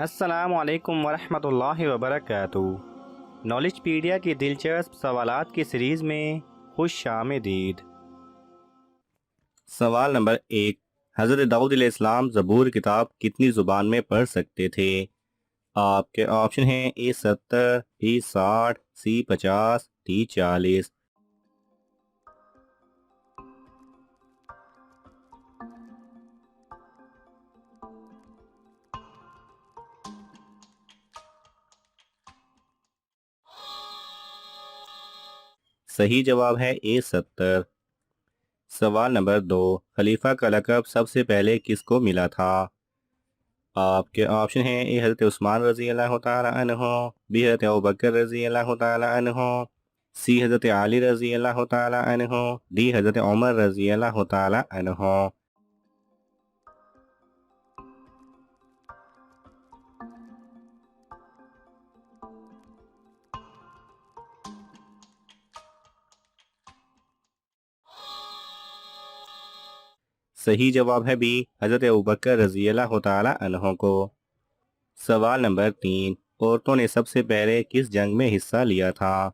السلام علیکم ورحمۃ اللہ وبرکاتہ۔ نالج پیڈیا کی دلچسپ سوالات کی سیریز میں خوش آمدید۔ سوال نمبر 1، حضرت داؤد علیہ السلام زبور کتاب کتنی زبان میں پڑھ سکتے تھے؟ آپ کے آپشن ہیں A 70، B 60، C 50، D 40۔ صحیح جواب ہے A 70۔ سوال نمبر 2، خلیفہ کا لقب سب سے پہلے کس کو ملا تھا؟ آپ کے آپشن ہیں A حضرت عثمان رضی اللہ تعالیٰ عنہ، B حضرت ابوبکر رضی اللہ تعالیٰ عنہ، C حضرت علی رضی اللہ تعالیٰ عنہ، D حضرت عمر رضی اللہ تعالیٰ عنہ۔ صحیح جواب ہے B حضرت ابوبکر رضی اللہ تعالیٰ عنہ کو۔ سوال نمبر 3، عورتوں نے سب سے پہلے کس جنگ میں حصہ لیا تھا؟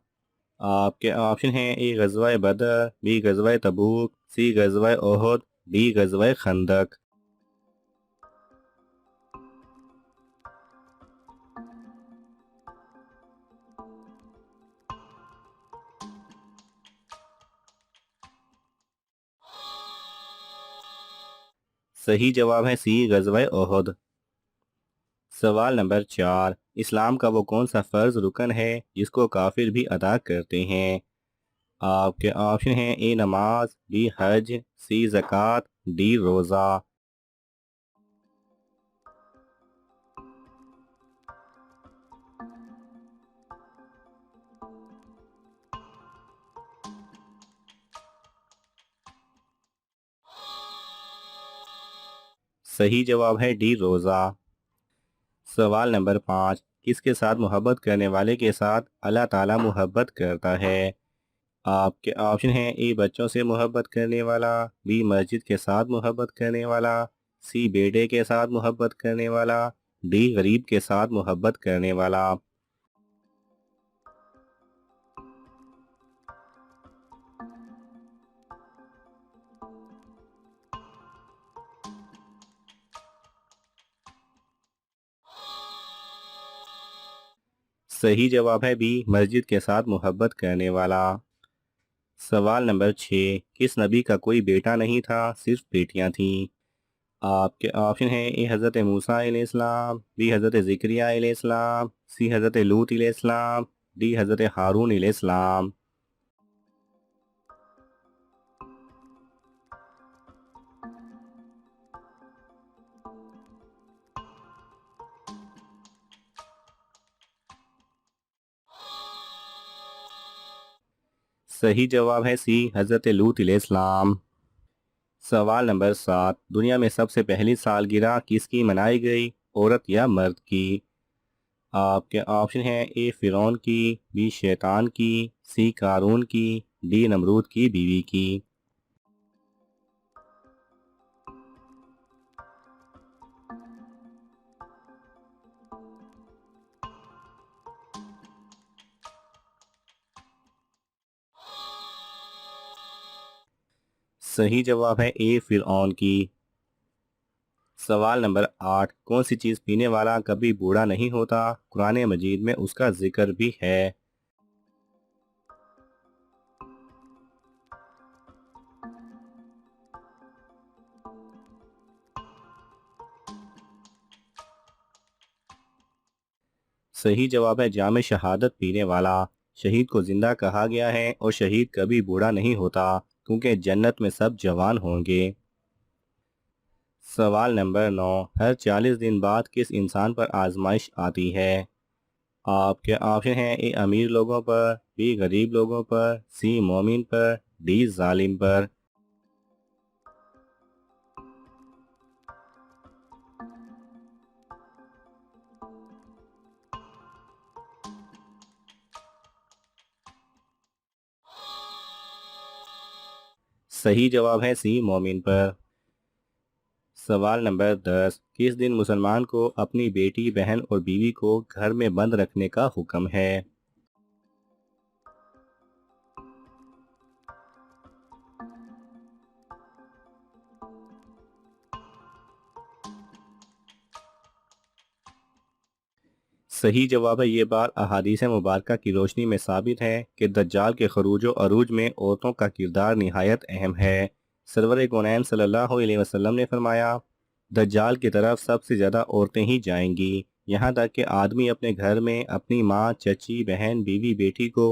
آپ کے آپشن ہیں A غزوہ بدر، B غزوہ تبوک، C غزوہ احد، D غزوہ خندق۔ صحیح جواب ہے C غزوہ احد۔ سوال نمبر 4، اسلام کا وہ کون سا فرض رکن ہے جس کو کافر بھی ادا کرتے ہیں؟ آپ کے آپشن ہیں A نماز، B حج، C زکوٰۃ، D روزہ۔ صحیح جواب ہے D روزہ۔ سوال نمبر 5، کس کے ساتھ محبت کرنے والے کے ساتھ اللہ تعالیٰ محبت کرتا ہے؟ آپ کے آپشن ہیں A بچوں سے محبت کرنے والا، B مسجد کے ساتھ محبت کرنے والا، C بیٹے کے ساتھ محبت کرنے والا، D غریب کے ساتھ محبت کرنے والا۔ صحیح جواب ہے B مسجد کے ساتھ محبت کرنے والا۔ سوال نمبر 6، کس نبی کا کوئی بیٹا نہیں تھا، صرف بیٹیاں تھیں؟ آپ کے آپشن ہیں A حضرت موسیٰ علیہ السلام، B حضرت زکریہ علیہ السلام، C حضرت لوط علیہ السلام، D حضرت ہارون علیہ السلام۔ صحیح جواب ہے C حضرت لوط علیہ السلام۔ سوال نمبر 7، دنیا میں سب سے پہلی سالگرہ کس کی منائی گئی، عورت یا مرد کی؟ آپ کے آپشن ہیں A فرعون کی، B شیطان کی، C قارون کی، D نمرود کی بیوی کی۔ صحیح جواب ہے A فرعون کی۔ سوال نمبر 8، کون سی چیز پینے والا کبھی بوڑھا نہیں ہوتا، قرآن مجید میں اس کا ذکر بھی ہے؟ صحیح جواب ہے جام شہادت پینے والا۔ شہید کو زندہ کہا گیا ہے اور شہید کبھی بوڑھا نہیں ہوتا کیونکہ جنت میں سب جوان ہوں گے۔ سوال نمبر 9، ہر 40 دن بعد کس انسان پر آزمائش آتی ہے؟ آپ کے آپشن ہیں A امیر لوگوں پر، B غریب لوگوں پر، C مومن پر، D ظالم پر۔ صحیح جواب ہے C مومن پر۔ سوال نمبر 10، کس دن مسلمان کو اپنی بیٹی، بہن اور بیوی کو گھر میں بند رکھنے کا حکم ہے؟ صحیح جواب ہے۔ یہ بات احادیث مبارکہ کی روشنی میں ثابت ہے کہ دجال کے خروج و عروج میں عورتوں کا کردار نہایت اہم ہے۔ سرور کونین صلی اللہ علیہ وسلم نے فرمایا، دجال کی طرف سب سے زیادہ عورتیں ہی جائیں گی، یہاں تک کہ آدمی اپنے گھر میں اپنی ماں، چچی، بہن، بیوی، بیٹی کو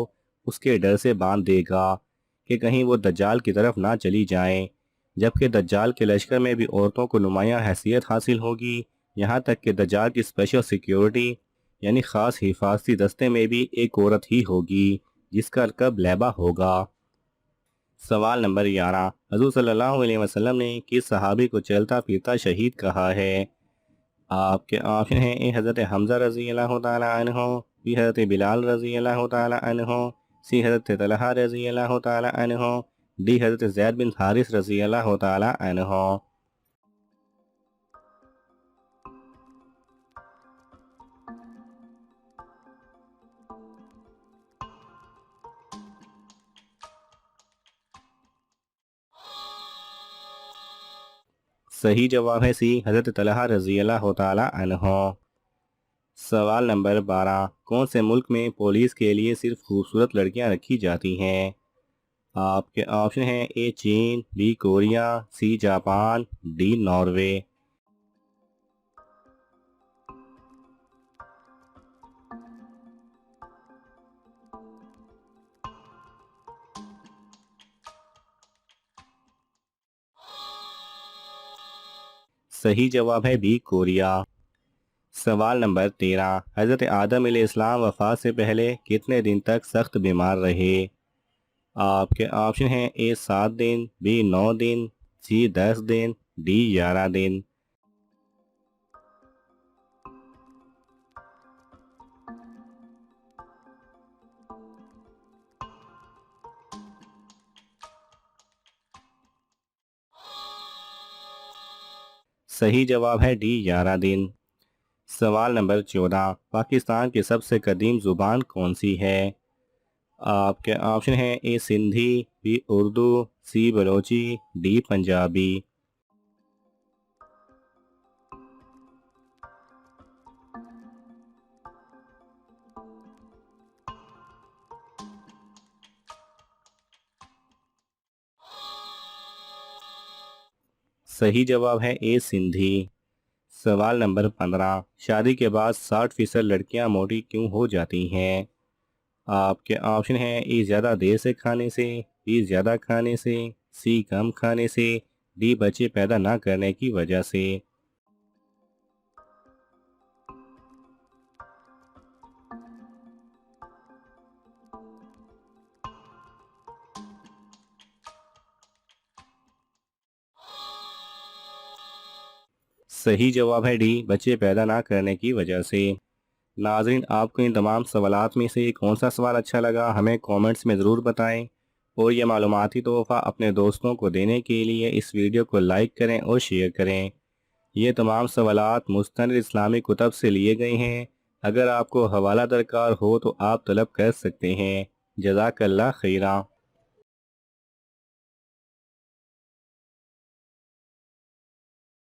اس کے ڈر سے باندھ دے گا کہ کہیں وہ دجال کی طرف نہ چلی جائیں، جبکہ دجال کے لشکر میں بھی عورتوں کو نمایاں حیثیت حاصل ہوگی، یہاں تک کہ دجال کی اسپیشل سیکیورٹی یعنی خاص حفاظتی دستے میں بھی ایک عورت ہی ہوگی جس کا لقب لیبا ہوگا۔ سوال نمبر 11، حضور صلی اللہ علیہ وسلم نے کس صحابی کو چلتا پھرتا شہید کہا ہے؟ آپ کے آپشن ہیں: اے حضرت حمزہ رضی اللہ تعالی عنہ، بی حضرت بلال رضی اللہ تعالی عنہ، سی حضرت طلحہ رضی اللہ تعالی عنہ، ڈی حضرت زید بن حارث رضی اللہ تعالی عنہ۔ صحیح جواب ہے سی، حضرت طلحہ رضی اللہ تعالی عنہ۔ سوال نمبر 12، کون سے ملک میں پولیس کے لیے صرف خوبصورت لڑکیاں رکھی جاتی ہیں؟ آپ کے آپشن ہیں: اے چین، B Korea, C Japan, D Norway. صحیح جواب ہے بی کوریا۔ سوال نمبر 13، حضرت آدم علیہ السلام وفات سے پہلے کتنے دن تک سخت بیمار رہے؟ آپ کے آپشن ہیں: اے 7 دن، be 9 then, C 10 then, D 11 دن۔ صحیح جواب ہے ڈی 11 دن۔ سوال نمبر 14، پاکستان کی سب سے قدیم زبان کون سی ہے؟ آپ کے آپشن ہیں: A Sindhi, B Urdu, C Balochi, D Punjabi. صحیح جواب ہے اے سندھی۔ سوال نمبر 15، شادی کے بعد 60% لڑکیاں موٹی کیوں ہو جاتی ہیں؟ آپ کے آپشن ہیں: ای زیادہ دیر سے کھانے سے، بی زیادہ کھانے سے، سی کم کھانے سے، ڈی بچے پیدا نہ کرنے کی وجہ سے۔ صحیح جواب ہے ڈی، بچے پیدا نہ کرنے کی وجہ سے۔ ناظرین، آپ کو ان تمام سوالات میں سے کون سا سوال اچھا لگا ہمیں کومنٹس میں ضرور بتائیں، اور یہ معلوماتی تحفہ اپنے دوستوں کو دینے کے لیے اس ویڈیو کو لائک کریں اور شیئر کریں۔ یہ تمام سوالات مستند اسلامی کتب سے لیے گئے ہیں، اگر آپ کو حوالہ درکار ہو تو آپ طلب کر سکتے ہیں۔ جزاک اللہ خیرہ۔